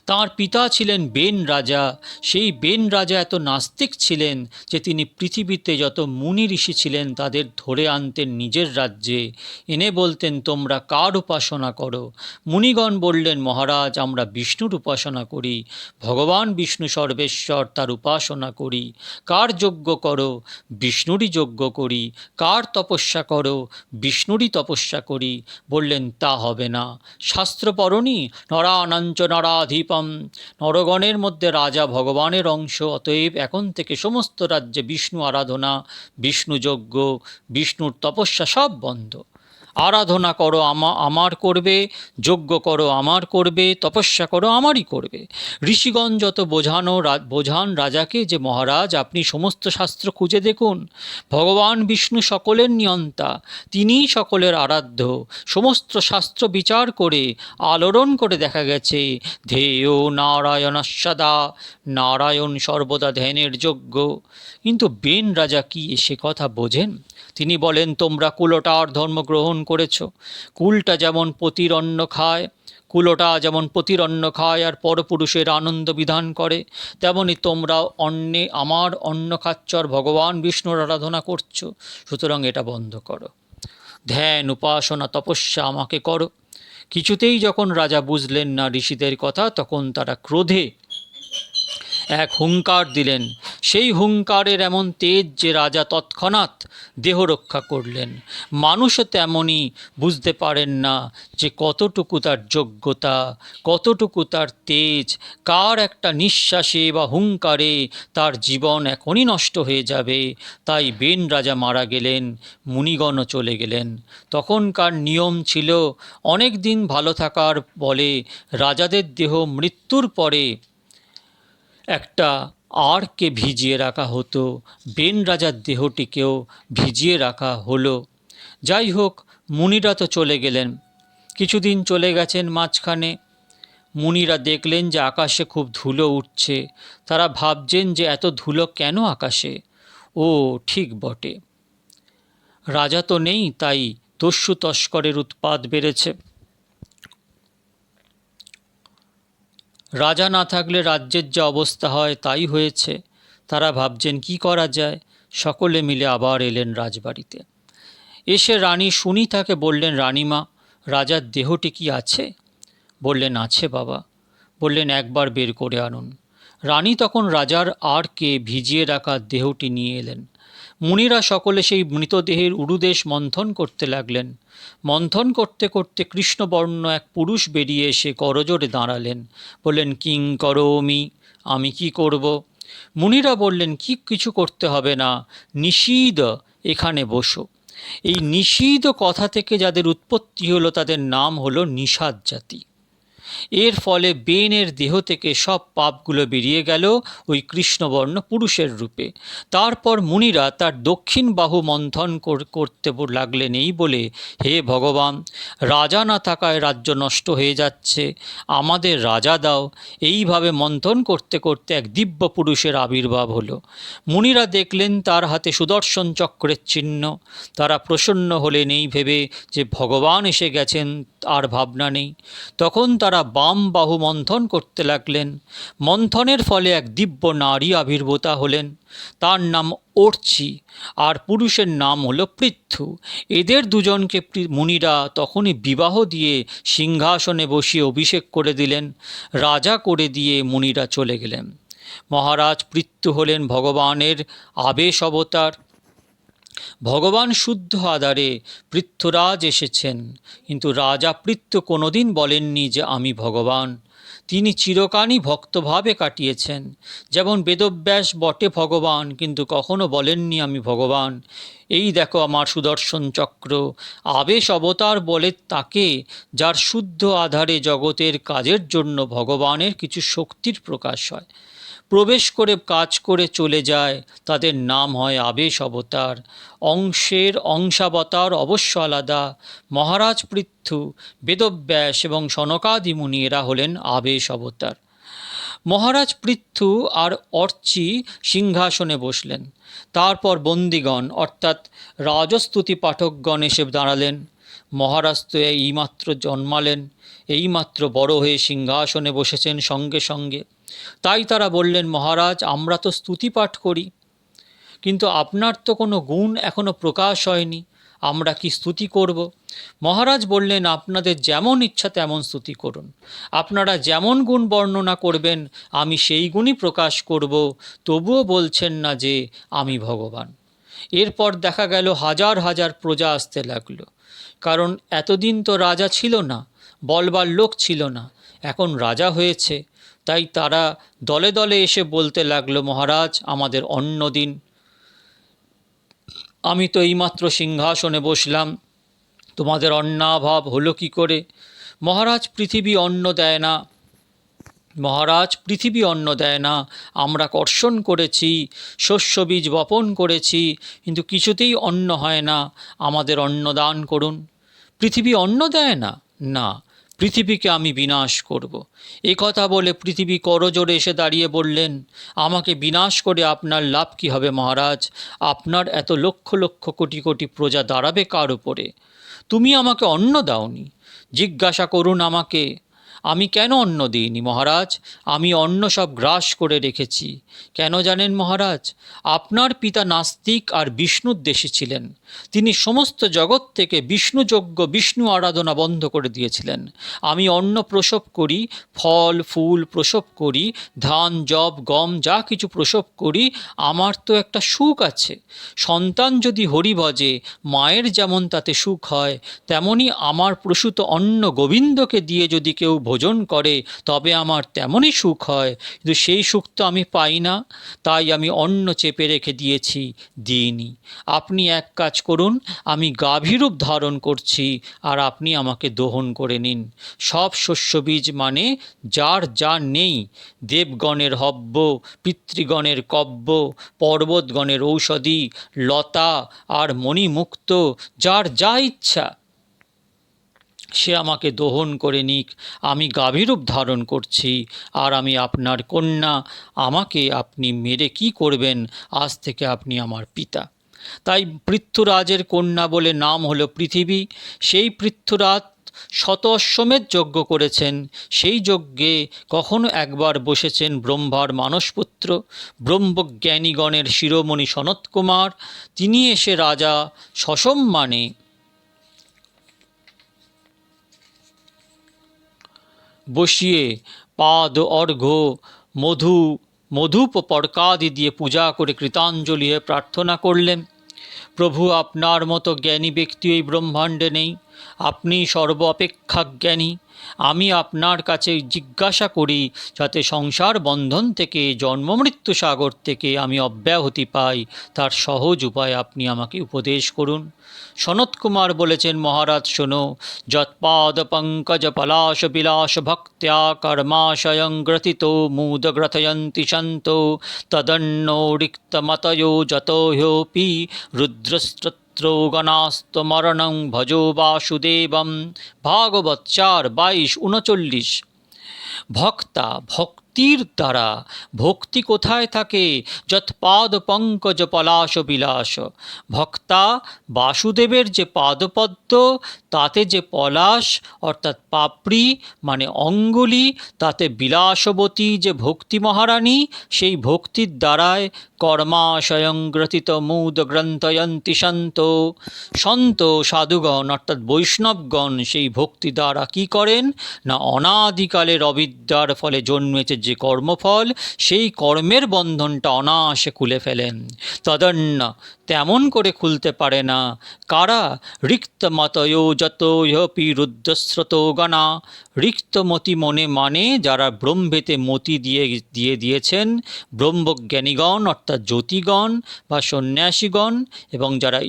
তাঁর পিতা ছিলেন বেন রাজা। সেই বেন রাজা এত নাস্তিক ছিলেন যে তিনি পৃথিবীতে যত মুনি ঋষি ছিলেন তাদের ধরে আনতেন নিজের রাজ্যে, এনে বলতেন, তোমরা কার উপাসনা করো? মুনিগণ বললেন, মহারাজ, আমরা বিষ্ণুর উপাসনা করি। ভগবান বিষ্ণু সর্বেশ্বর, তার উপাসনা করি। কার যজ্ঞ করো? বিষ্ণুরই যজ্ঞ করি। কার তপস্যা করো? বিষ্ণুরই তপস্যা করি। বললেন, তা হবে না। শাস্ত্র পড়নি? নরানাঞ্চ নরাধিপম, নরগণের মধ্যে রাজা ভগবানের অংশ, অতএব এখন থেকে সমস্ত রাজ্যে বিষ্ণু আরাধনা, বিষ্ণু যজ্ঞ, বিষ্ণুর তপস্যা সব বন্ধ। আরাধনা করো আমার করবে, যজ্ঞ করো আমার করবে, তপস্যা করো আমারই করবে। ঋষিগণ যত বোঝান রাজাকে যে, মহারাজ, আপনি সমস্ত শাস্ত্র খুঁজে দেখুন, ভগবান বিষ্ণু সকলের নিয়ন্তা, তিনিই সকলের আরাধ্য। সমস্ত শাস্ত্র বিচার করে আলোড়ন করে দেখা গেছে, ধেয় নারায়ণ সদা, নারায়ণ সর্বদা ধ্যানের যোগ্য। কিন্তু বেন রাজা কি সে কথা বোঝেন? তিনি বলেন, তোমরা কুলোটার ধর্ম গ্রহণ করেছ। কুলটা যেমন পতির অন্ন খায়, কুলোটা যেমন পতির অন্ন খায় আর পরপুরুষের আনন্দ বিধান করে, তেমনি তোমরা আমার অন্ন খাচ্ছর ভগবান বিষ্ণুর আরাধনা করছো। সুতরাং এটা বন্ধ করো। ধ্যান, উপাসনা, তপস্যা আমাকে করো। কিছুতেই যখন রাজা বুঝলেন না ঋষিদের কথা, তখন তারা ক্রোধে এক হুঙ্কার দিলেন। সেই হুঙ্কারের এমন তেজ যে রাজা তৎক্ষণাৎ দেহ রক্ষা করলেন। মানুষও তেমনই বুঝতে পারেন না যে কতটুকু তার যোগ্যতা, কতটুকু তার তেজ, কার একটা নিঃশ্বাসে বা হুঙ্কারে তার জীবন এখনই নষ্ট হয়ে যাবে। তাই বেন রাজা মারা গেলেন, মুনিগণও চলে গেলেন। তখনকার নিয়ম ছিল, অনেক দিন ভালো থাকার বলে রাজাদের দেহ মৃত্যুর পরে একটা আরকে ভিজিয়ে রাখা হতো, বেন রাজার দেহটিকেও ভিজিয়ে রাখা হলো। যাই হোক, মুনিরা তো চলে গেলেন। কিছুদিন চলে গেছেন মাঝখানে। মুনিরা দেখলেন যে আকাশে খুব ধুলো উঠছে। তারা ভাবছেন যে এত ধুলো কেন আকাশে? ও ঠিক বটে, রাজা তো নেই, তাই দস্যু তস্করের উৎপাত বেড়েছে। রাজা না থাকলে রাজ্যের যা অবস্থা হয় তাই হয়েছে। তারা ভাবছেন কি করা যায়। সকলে মিলে আবার এলেন রাজবাড়িতে। এসে রানী সুনীতাকে বললেন, রানীমা, রাজার দেহটি কি আছে? বললেন, আছে বাবা। বললেন, একবার বের করে আনুন। রানী তখন রাজার আরকে ভিজিয়ে রাখা দেহটি নিয়ে এলেন। মুনিরা সকলে সেই মৃতদেহের উরুদেশ মন্থন করতে লাগলেন। মন্থন করতে করতে কৃষ্ণবর্ণ এক পুরুষ বেরিয়ে এসে করজোড়ে দাঁড়ালেন। বললেন, কিং করোমি, আমি কি করব? মুনিরা বললেন, কিছু করতে হবে না, নিষীদ, এখানে বসো। এই নিষীদ কথা থেকে যাদের উৎপত্তি হলো তাদের নাম হলো নিষাদ জাতি। এর ফলে বেনের দেহ থেকে সব পাপগুলো বেরিয়ে গেল ওই কৃষ্ণবর্ণ পুরুষের রূপে। তারপর মুনিরা তার দক্ষিণ বাহু মন্থন করতে লাগলেন এই বলে, হে ভগবান, রাজা না থাকায় রাজ্য নষ্ট হয়ে যাচ্ছে, আমাদের রাজা দাও। এইভাবে মন্থন করতে করতে এক দিব্য পুরুষের আবির্ভাব হলো। মুনিরা দেখলেন তার হাতে সুদর্শন চক্রের চিহ্ন। তারা প্রসন্ন হলেন এই ভেবে যে ভগবান এসে গেছেন, আর ভাবনা নেই। তখন তারা বাম বাহু মন্থন করতে লাগলেন। মন্থনের ফলে এক দিব্য নারী আবির্ভূতা হলেন। তার নাম অর্চি, আর পুরুষের নাম হলো পৃথু। এদের দুজনকে মুনিরা তখনই বিবাহ দিয়ে সিংহাসনে বসিয়ে অভিষেক করে দিলেন। রাজা করে দিয়ে মুনিরা চলে গেলেন। মহারাজ পৃথু হলেন ভগবানের আবেশ অবতার। ভগবান শুদ্ধ আধারে পৃথ্বরাজ এসেছেন, কিন্তু রাজা পৃথ্বী কোনোদিন বলেননি যে আমি ভগবান। তিনি চিরকালই ভক্তভাবে কাটিয়েছেন। যেমন বেদব্যাস বটে ভগবান, কিন্তু কখনো বলেননি আমি ভগবান। এই দেখো আমার সুদর্শন চক্র। আবেশ অবতার বলে তাকে, যার শুদ্ধ আধারে জগতের কাজের জন্য ভগবানের কিছু শক্তির প্রকাশ হয়, প্রবেশ করে কাজ করে চলে যায়, তাদের নাম হয় আবেশ অবতার। অংশের অংশাবতার অবশ্য আলাদা। মহারাজ পৃথু, বেদব্যাস এবং সনকাদি মুনি এরা হলেন আবেশ অবতার। মহারাজ পৃথু আর অর্চি সিংহাসনে বসলেন। তারপর বন্দিগণ অর্থাৎ রাজস্তুতি পাঠকগণ এসে দাঁড়ালেন। মহারাজ তো এইমাত্র জন্মালেন, এইমাত্র বড় হয়ে সিংহাসনে বসেছেন সঙ্গে সঙ্গে। তাই তারা বললেন, মহারাজ, আমরা তো স্তুতি পাঠ করি, কিন্তু আপনার তো কোনো গুণ এখনো প্রকাশ হয়নি, আমরা কি স্তুতি করব? মহারাজ বললেন, আপনাদের যেমন ইচ্ছা তেমন স্তুতি করুন। আপনারা যেমন গুণ বর্ণনা করবেন আমি সেই গুণই প্রকাশ করব। তবুও বলছেন না যে আমি ভগবান। এরপর দেখা গেল হাজার হাজার প্রজা আসতে লাগলো। কারণ এতদিন তো রাজা ছিল না, বলবার লোক ছিল না, এখন রাজা হয়েছে। তাই তারা দলে দলে এসে বলতে লাগলো, মহারাজ, আমাদের অন্ন দিন। আমি তো এইমাত্র সিংহাসনে বসলাম, তোমাদের অন্নাভাব হলো কি করে? মহারাজ, পৃথিবী অন্ন দেয় না। মহারাজ, পৃথিবী অন্ন দেয় না। আমরা কর্ষণ করেছি, শস্য বীজ বপন করেছি, কিন্তু কিছুতেই অন্ন হয় না। আমাদের অন্ন দান করুন। পৃথিবী অন্ন দেয় না? না, পৃথিবীকে আমি বিনাশ করব। এ কথা বলে পৃথিবী করজোড়ে এসে দাঁড়িয়ে বললেন, আমাকে বিনাশ করে আপনার লাভ কী হবে মহারাজ? আপনার এত লক্ষ লক্ষ কোটি কোটি প্রজা দাঁড়াবে কার উপরে? তুমি আমাকে অন্ন দাওনি। জিজ্ঞাসা করুন আমাকে, আমি কেন অন্ন দিইনি মহারাজ? আমি অন্ন সব গ্রাস করে রেখেছি। কেন জানেন মহারাজ? আপনার পিতা নাস্তিক আর বিষ্ণুর দেশে ছিলেন। তিনি সমস্ত জগৎ থেকে বিষ্ণুযজ্ঞ, বিষ্ণু আরাধনা বন্ধ করে দিয়েছিলেন। আমি অন্ন প্রসব করি, ফল ফুল প্রসব করি, ধান যব গম যা কিছু প্রসব করি, আমার তো একটা সুখ আছে। সন্তান যদি হরি ভজে, মায়ের যেমন তাতে সুখ হয়, তেমনি আমার প্রসূত অন্ন গোবিন্দকে দিয়ে যদি কেউ ভোজন করে তবে আমার তেমনই সুখ হয়, কিন্তু সেই সুখ তো আমি পাই না, তাই আমি অন্ন চেপে রেখে দিইনি। আপনি এক কাজ করুন, আমি গাভীরূপ ধারণ করছি, আর আপনি আমাকে দহন করে নিন। সব শস্যবীজ মানে যার যা নেই, দেবগণের হব্য, পিতৃগণের কব্য, পর্বতগণের ঔষধি, লতা আর মণিমুক্ত, যার যা ইচ্ছা সে আমাকে দহন করে নিক। আমি গাভীরূপ ধারণ করছি, আর আমি আপনার কন্যা। আমাকে আপনি মেরে কি করবেন? আজ থেকে আপনি আমার পিতা। তাই পৃথ্বরাজের কন্যা বলে নাম হলো পৃথিবী। সেই পৃথ্বরাজ শত অশ্বমেধ যজ্ঞ করেছেন। সেই যজ্ঞে কখনো একবার বসেছেন ব্রহ্মার মানসপুত্র, ব্রহ্মজ্ঞানীগণের শিরোমণি সনৎকুমার। তিনি এসে রাজা সসম্মানে বসিয়ে পাদ অর্ঘ্য মধুপ পর্কাদি দিয়ে পূজা করে কৃতাঞ্জলি হয়ে প্রার্থনা করলেন, প্রভু, আপনার মতো জ্ঞানী ব্যক্তি এই ব্রহ্মাণ্ডে নেই। আপনি সর্ব অপেক্ষা জ্ঞানী। আমি আপনার কাছে জিজ্ঞাসা করি, যাতে সংসার বন্ধন থেকে, জন্মমৃত্যু সাগর থেকে আমি অব্যাহতি পাই, তার সহজ উপায় আপনি আমাকে উপদেশ করুন। সনৎকুমার বলেছেন, মহারাজ শোনো, যৎপাদ পঙ্কজ পলাশ বিলাস ভক্ত্যা কর্মাশয়ং গ্রথিতো মুদগ্রথয়ন্তি সন্তো তদন্নো রিক্তমতयो যতো হ্যোপি রুদ্রস্তোগণাস্তমরণং ভজো বাসুদেবম। ভাগবত 4:22-39। ভক্তির দ্বারা, ভক্তি কোথায় থাকে? যৎপাদ পঙ্কজ পলাশ বিলাস। ভক্তা বাসুদেবের যে পাদপদ্ম, তাতে যে পলাশ অর্থাৎ পাপড়ি মানে অঙ্গুলি, তাতে বিলাসবতী যে ভক্তি মহারানী, সেই ভক্তির দ্বারায় কর্মাশয়ং গ্রথিত মুদ গ্রন্থয়ন্তি সন্ত সাধুগণ অর্থাৎ বৈষ্ণবগণ সেই ভক্তি দ্বারা কি করেন না, অনাদিকালের অবিদ্যার ফলে জন্মেছে যে কর্মফল, সেই কর্মের বন্ধনটা অনায়াসে খুলে ফেলেন। তদন্য তেমন করে খুলতে পারে না কারা? রিক্তমতয়ো যতোপি রুদ্রস্রোতগণা। রিক্তমতি মানে যারা ব্রহ্মেতে মতি দিয়েছেন, ব্রহ্মজ্ঞানীগণ অর্থাৎ জ্যোতিগণ বা সন্ন্যাসীগণ, এবং যারা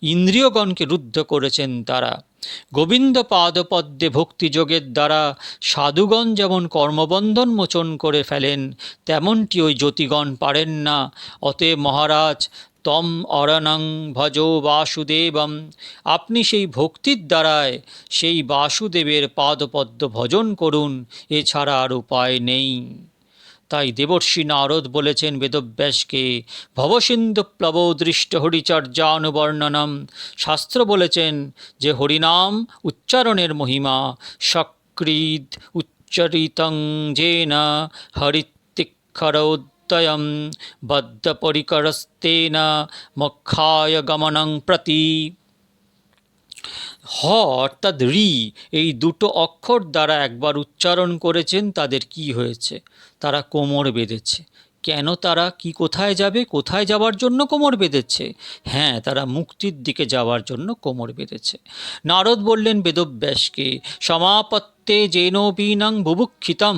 ইন্দ্রিয়গণকে রুদ্ধ করেছেন তারা। গোবিন্দ পাদপদ্মে ভক্তিযোগের দ্বারা সাধুগণ যেমন কর্মবন্ধন মোচন করে ফেলেন, তেমনটি ওই জ্যোতিগণ পারেন না। অতএব মহারাজ, তম অরণং ভজো বাসুদেবম। আপনি সেই ভক্তির দ্বারায় সেই বাসুদেবের পাদপদ্ম ভজন করুন, এছাড়া আর উপায় নেই। তাই দেবর্ষি নারদ বলেছেন বেদব্যাসকে, ভবসিন্ধু প্লবদৃষ্ট হরিচর্যানুবর্ণনম। শাস্ত্র বলেছেন যে হরিনাম উচ্চারণের মহিমা সক্রিদ উচ্চরিতং যেন হরিতিক্ষরোদয়ম বদ্ধ পরিকরস্তেন মোক্ষায় গমনং প্রতি। হ অর্থাৎ রি, এই দুটো অক্ষর দ্বারা একবার উচ্চারণ করেছেন, তাদের কি হয়েছে? তারা কোমর বেঁধেছে। কেন? তারা কোথায় যাবে? কোথায় যাওয়ার জন্য কোমর বেঁধেছে? হ্যাঁ, তারা মুক্তির দিকে যাওয়ার জন্য কোমর বেঁধেছে। নারদ বললেন বেদব্যাসকে, সমাপত্তে যেনোবিনং বুভুক্ষিতম।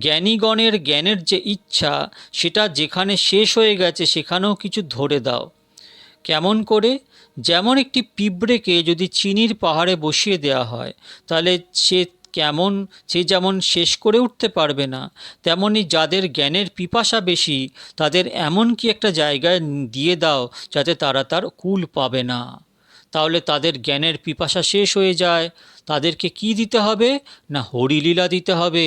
জ্ঞানীগণের জ্ঞানের যে ইচ্ছা, সেটা যেখানে শেষ হয়ে গেছে সেখানেও কিছু ধরে দাও। কেমন করে? যেমন একটি পিঁপড়েকে যদি চিনির পাহাড়ে বসিয়ে দেওয়া হয়, তাহলে সে যেমন শেষ করে উঠতে পারবে না, তেমনি যাদের জ্ঞানের পিপাসা বেশি, তাদের এমন কি একটা জায়গায় দিয়ে দাও যাতে তারা তার কুল পাবে না। তাহলে তাদের জ্ঞানের পিপাসা শেষ হয়ে যায়। তাদেরকে কি দিতে হবে না? হরিলীলা দিতে হবে।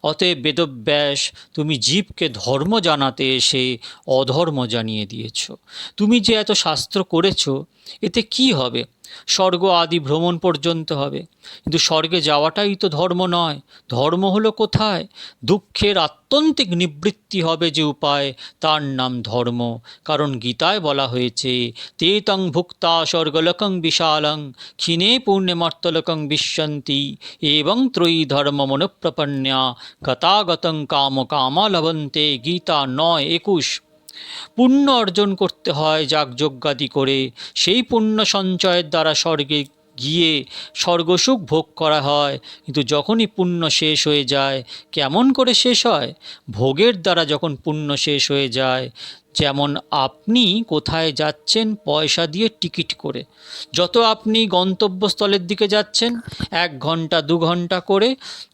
অতএব বেদব্যাস, তুমি জীবকে ধর্ম জানাতে এসে অধর্ম জানিয়ে দিয়েছ। তুমি যে এত শাস্ত্র করেছ, এতে কি হবে? স্বর্গ আদি ভ্রমণ পর্যন্ত হবে, কিন্তু স্বর্গে যাওয়াটাই তো ধর্ম নয়। ধর্ম হলো কোথায়? দুঃখের আত্যন্তিক নিবৃত্তি হবে যে উপায়, তার নাম ধর্ম। কারণ গীতায় বলা হয়েছে, তে তং ভুক্তা স্বর্গলোকং বিশালং ক্ষীণে পুণ্যে মর্তলোকং বিশ্বন্তি এবং ত্রয়ী ধর্ম মনুপ্রপন্যা গতাগতং কাম কামা লভন্তে। গীতা 9:21। পুণ্য অর্জন করতে হয় যাগযজ্ঞাদি করে, সেই পুণ্য সঞ্চয়ের দ্বারা স্বর্গে গিয়ে স্বর্গসুখ ভোগ করা হয়, কিন্তু যখনই পুণ্য শেষ হয়ে যায়, কেমন করে শেষ হয়? ভোগের দ্বারা যখন পুণ্য শেষ হয়ে যায়, যেমন আপনি কোথায় যাচ্ছেন পয়সা দিয়ে টিকিট করে, যত আপনি গন্তব্যস্থলের দিকে যাচ্ছেন 1 ঘন্টা 2 ঘন্টা করে,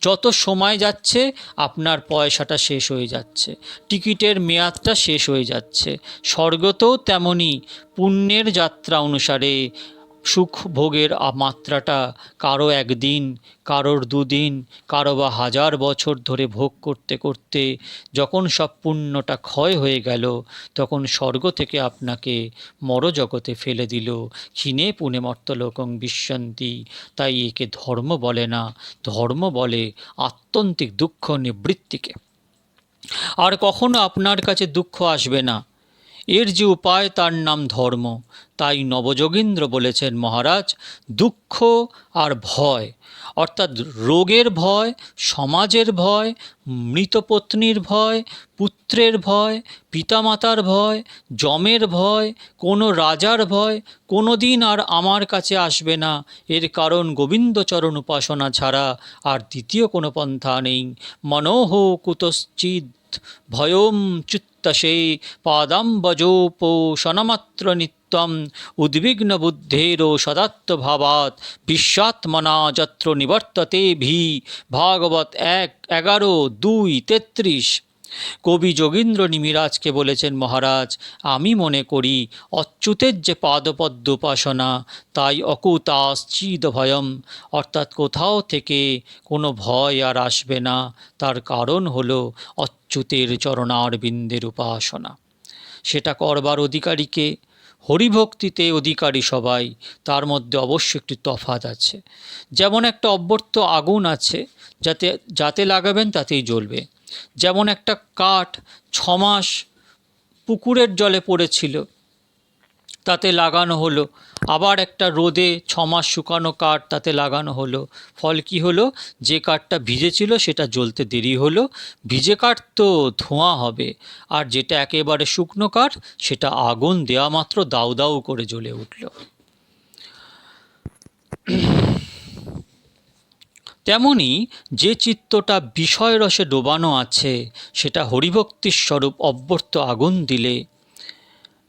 যত সময় যাচ্ছে আপনার পয়সাটা শেষ হয়ে যাচ্ছে, টিকিটের মেয়াদটা শেষ হয়ে যাচ্ছে। স্বর্গতেও তেমনই পুণ্যের যাত্রা অনুসারে সুখ ভোগের মাত্রাটা কারো 1 দিন, কারোর 2 দিন, কারো বা 1000 বছর ধরে ভোগ করতে করতে যখন সব পুণ্যটা ক্ষয় হয়ে গেল, তখন স্বর্গ থেকে আপনাকে মরজগতে ফেলে দিল। ক্ষীণে পুনে মর্তলোকং বিশ্বন্তি। তাই একে ধর্ম বলে না, ধর্ম বলে আত্যন্তিক দুঃখ নিবৃত্তিকে। আর কখনো আপনার কাছে দুঃখ আসবে না, এর যে উপায় তার নাম ধর্ম। তাই নবযোগীন্দ্র বলেছেন, মহারাজ, দুঃখ আর ভয়, অর্থাৎ রোগের ভয়, সমাজের ভয়, মৃতপত্নীর ভয়, পুত্রের ভয়, পিতামাতার ভয়, যমের ভয়, কোনো রাজার ভয় কোনো দিন আর আমার কাছে আসবে না। এর কারণ গোবিন্দচরণ উপাসনা ছাড়া আর দ্বিতীয় কোনো পন্থা নেই। মনোহ কুতশ্চিৎ ভয়ম চ্যুত্তসে পাদাম্বজোপোষণমাত্র নিত্যম উদ্বিগ্ন বুদ্ধেরো সদাত্মভাবাৎ বিশ্বাত্মনা যত্র নিবর্ততে ভি। ভাগবত 1:11-2:33। কবি যোগীন্দ্র নিমিরাজকে বলেছেন, মহারাজ, আমি মনে করি অচ্যুতের যে পাদপদ্ম উপাসনা, তাই অকুতাশ্চিদ ভয়ম, অর্থাৎ কোথাও থেকে কোনো ভয় আর আসবে না। তার কারণ হলো অচ্যুতের চরণারবিন্দের উপাসনা। সেটা করবার অধিকারীকে, হরিভক্তিতে অধিকারী সবাই, তার মধ্যে অবশ্য একটি তফাৎ আছে। যেমন একটা অব্যর্থ আগুন আছে, যাতে লাগাবেন তাতেই জ্বলবে। যেমন একটা কাঠ 6 মাস পুকুরের জলে পড়েছিল, তাতে লাগানো হলো, আবার একটা রোদে 6 মাস শুকানো কাঠ তাতে লাগানো হলো। ফল কি হলো? যে কাঠটা ভিজেছিল সেটা জ্বলতে দেরি হলো, ভিজে কাঠ তো ধোঁয়া হবে, আর যেটা একেবারে শুকনো কাঠ সেটা আগুন দেওয়া মাত্র দাউ দাউ করে জ্বলে উঠল। তেমনি যে চিত্তটা বিষয়রসে ডোবানো আছে, সেটা হরিভক্তির স্বরূপ অব্যর্থ আগুন দিলে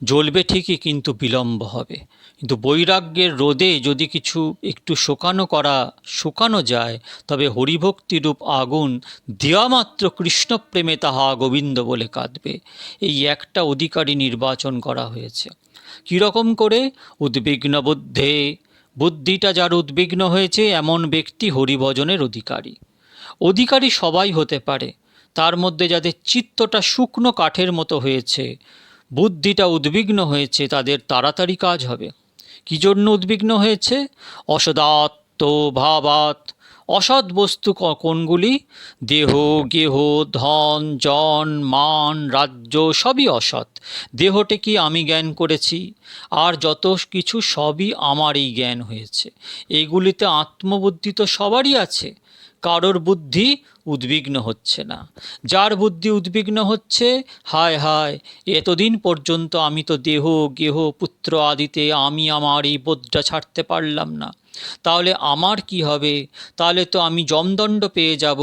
জ্বলবে ঠিকই, কিন্তু বিলম্ব হবে। কিন্তু বৈরাগ্যের রোদে যদি কিছু একটু শুকানো যায়, তবে হরিভক্তিরূপ আগুন দেওয়া মাত্র কৃষ্ণপ্রেমে তাহা গোবিন্দ বলে কাঁদবে। এই একটা অধিকারী নির্বাচন করা হয়েছে। কীরকম করে? উদ্বিগ্ন বুদ্ধে, বুদ্ধিটা যার উদ্বিগ্ন হয়েছে এমন ব্যক্তি হরিভজনের অধিকারী সবাই হতে পারে, তার মধ্যে যাদের চিত্তটা শুকনো কাঠের মতো হয়েছে, বুদ্ধিটা উদ্বিগ্ন হয়েছে, তাদের তাড়াতাড়ি কাজ হবে। কি জন্য উদ্বিগ্ন হয়েছে? অসদাত্ম ভাবাৎ। অসৎ বস্তু কোনগুলি? দেহ, গেহ, ধন, জন, মান, রাজ্য সবই অসৎ। দেহটে কি আমি জ্ঞান করেছি, আর যত কিছু সবই আমার এই জ্ঞান হয়েছে। এইগুলিতে আত্মবুদ্ধি তো সবারই আছে, কারোর বুদ্ধি উদ্বিগ্ন হচ্ছে না। যার বুদ্ধি উদ্বিগ্ন হচ্ছে, হায় হায়, এতদিন পর্যন্ত আমি তো দেহ, গেহ, পুত্র আদিতে আমি আমার এই বোধটা ছাড়তে পারলাম না, তাহলে আমার কি হবে? তাহলে তো আমি যমদণ্ড পেয়ে যাব,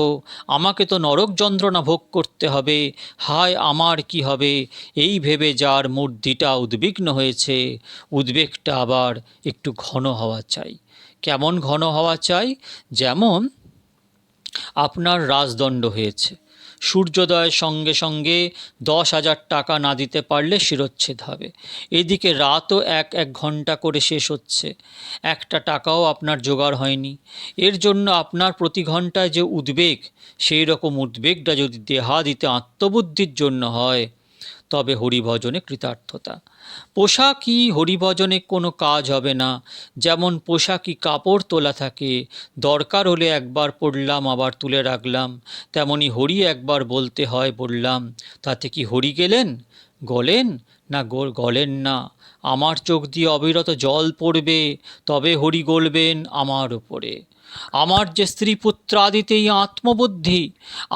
আমাকে তো নরক যন্ত্রণা ভোগ করতে হবে, হায় আমার কি হবে? এই ভেবে যার মূর্তিটা উদ্বিগ্ন হয়েছে, উদ্বেগটা আবার একটু ঘন হওয়া চাই। কেমন ঘন হওয়া চাই? যেমন আপনার রাজদণ্ড হয়েছে, সূর্যোদয়ের সঙ্গে সঙ্গে 10,000 টাকা না দিতে পারলে শিরচ্ছেদ হবে। এদিকে রাতও 1-1 ঘন্টা করে শেষ হচ্ছে, একটা টাকাও আপনার জোগাড় হয়নি। এর জন্য আপনার প্রতি ঘন্টায় যে উদ্বেগ, সেই রকম উদ্বেগটা যদি দেহাদিতে আত্মবুদ্ধির জন্য হয়, তবে হরিভজনে কৃতার্থতা। পোশাকই হরিভজনে কোনো কাজ হবে না। যেমন পোশাকই কাপড় তোলা থাকে, দরকার হলে একবার পরলাম আবার তুলে রাখলাম, তেমনি হরি একবার বলতে হয় বললাম। তাতে কি হরি গলেন না গলেন না? আমার চোখ দিয়ে অবিরত জল পড়বে, তবে হরি গলবেন আমার উপরে। আমার যে স্ত্রী পুত্রাদিতেই আত্মবুদ্ধি,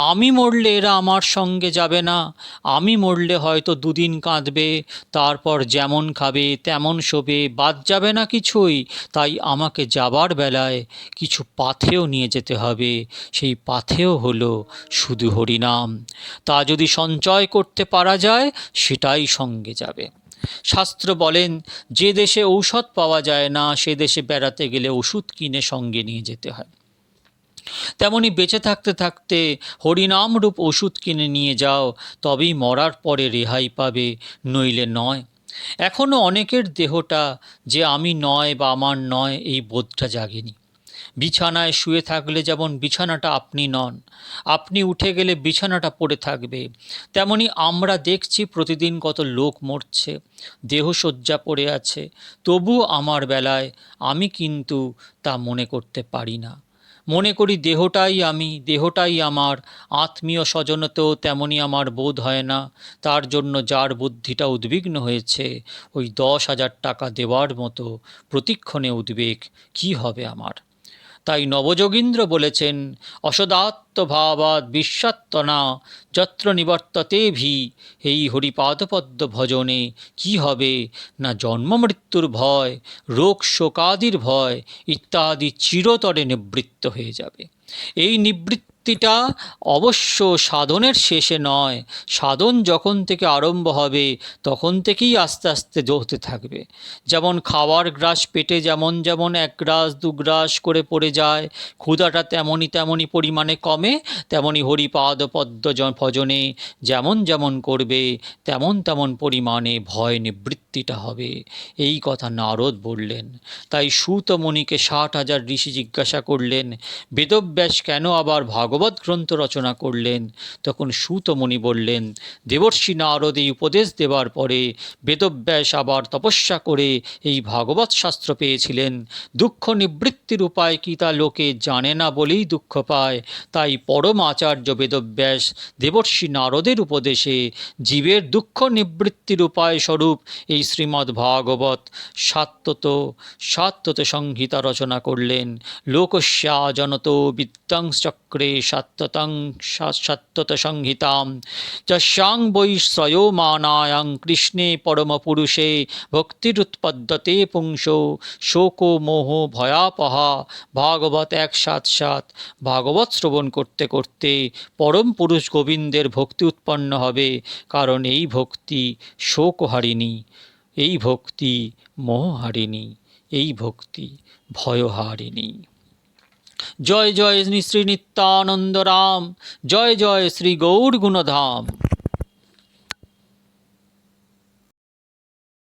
আমি মরলে এরা আমার সঙ্গে যাবে না, আমি মরলে হয়তো দুদিন কাঁদবে, তারপর যেমন খাবে তেমন শোবে, বাদ যাবে না কিছুই। তাই আমাকে যাবার বেলায় কিছু পাথেয় নিয়ে যেতে হবে, সেই পাথেয় হলো শুধু হরিনাম। তা যদি সঞ্চয় করতে পারা যায় সেটাই সঙ্গে যাবে। শাস্ত্র বলেন, যে দেশে ঔষধ পাওয়া যায় না সে দেশে বেড়াতে গেলে ওষুধ কিনে সঙ্গে নিয়ে যেতে হয়। তেমনি বেঁচে থাকতে থাকতে হরিনামরূপ ওষুধ কিনে নিয়ে যাও, তবেই মরার পরে রেহাই পাবে, নইলে নয়। এখনও অনেকের দেহটা যে আমি নয় বা আমার নয় এই বোধটা জাগেনি। বিছানায় শুয়ে থাকলে যেমন বিছানাটা আপনি নন, আপনি উঠে গেলে বিছানাটা পড়ে থাকবে, তেমনি আমরা দেখছি প্রতিদিন কত লোক মরছে, দেহশয্যা পড়ে আছে, তবু আমার বেলায় আমি কিন্তু তা মনে করতে পারি না। মনে করি দেহটাই আমি, দেহটাই আমার। আত্মীয় স্বজনতেও তেমনি আমার বোধ হয় না। তার জন্য যার বুদ্ধিটা উদ্বিগ্ন হয়েছে, ওই 10,000 টাকা দেওয়ার মতো প্রতিক্ষণে উদ্বেগ কী হবে আমার। তাই নবযোগীন্দ্র বলেছেন, অসদাত্মভাবাৎ বিশ্বাত্মনা যত্র নিবর্ততে ভি, এই হরিপাদপদ্ম ভজনে কি হবে না জন্ম মৃত্যুর ভয়, রোগ শোকাদির ভয় ইত্যাদি চিরতরে নিবৃত্ত হয়ে যাবে। এই নিবৃত্তিটা অবশ্য সাধনের শেষে নয়, সাধন যখন থেকে আরম্ভ হবে তখন থেকেই আস্তে আস্তে হতে থাকবে। যেমন খাওয়ার গ্রাস পেটে যেমন যেমন 1 গ্রাস 2 গ্রাস করে পড়ে যায়, ক্ষুধাটা তেমনি তেমনি পরিমাণে কমে, তেমনি হরিপাদ পদ্ম ভজনে যেমন যেমন করবে তেমন তেমন পরিমাণে ভয় নিবৃত্তিটা হবে। এই কথা নারদ বললেন। তাই সূত মুনিকে 60,000 ঋষি জিজ্ঞাসা করলেন, বেদব্যাস কেন আবার ভাগবত গ্রন্থ রচনা করলেন? তখন সূত মুনি বললেন, দেবর্ষি নারদ এই উপদেশ দেবার পরে বেদব্যাস আবার তপস্যা করে এই ভাগবত শাস্ত্র পেয়েছিলেন। দুঃখ নিবৃত্তির উপায় কি তা লোকে জানে না বলেই দুঃখ পায়। তাই পরম আচার্য বেদব্যাস দেবর্ষি নারদের উপদেশে জীবের দুঃখ নিবৃত্তির উপায় স্বরূপ এই শ্রীমদ্ ভাগবত সাত্যত সংহিতা রচনা করলেন। লোকস্যা জনত বিদ্যাংশ্চক্রে সাত্যত সংহিতাম যস্যাং বৈ শ্রয়মানায়াং কৃষ্ণে পরমপুরুষে ভক্তিরুৎপদ্যতে পুংসো শোকো মোহ ভয়াপহা। ভাগবত 1:7:7। ভাগবত শ্রবণ করতে করতে পরম পুরুষ গোবিন্দের ভক্তি উৎপন্ন হবে, কারণ এই ভক্তি শোকহারিণী, এই ভক্তি মোহহারিণী, এই ভক্তি ভয়হারিণী। জয় জয় শ্রী নিত্যানন্দ রাম, জয় জয় শ্রী গৌর গুণধাম।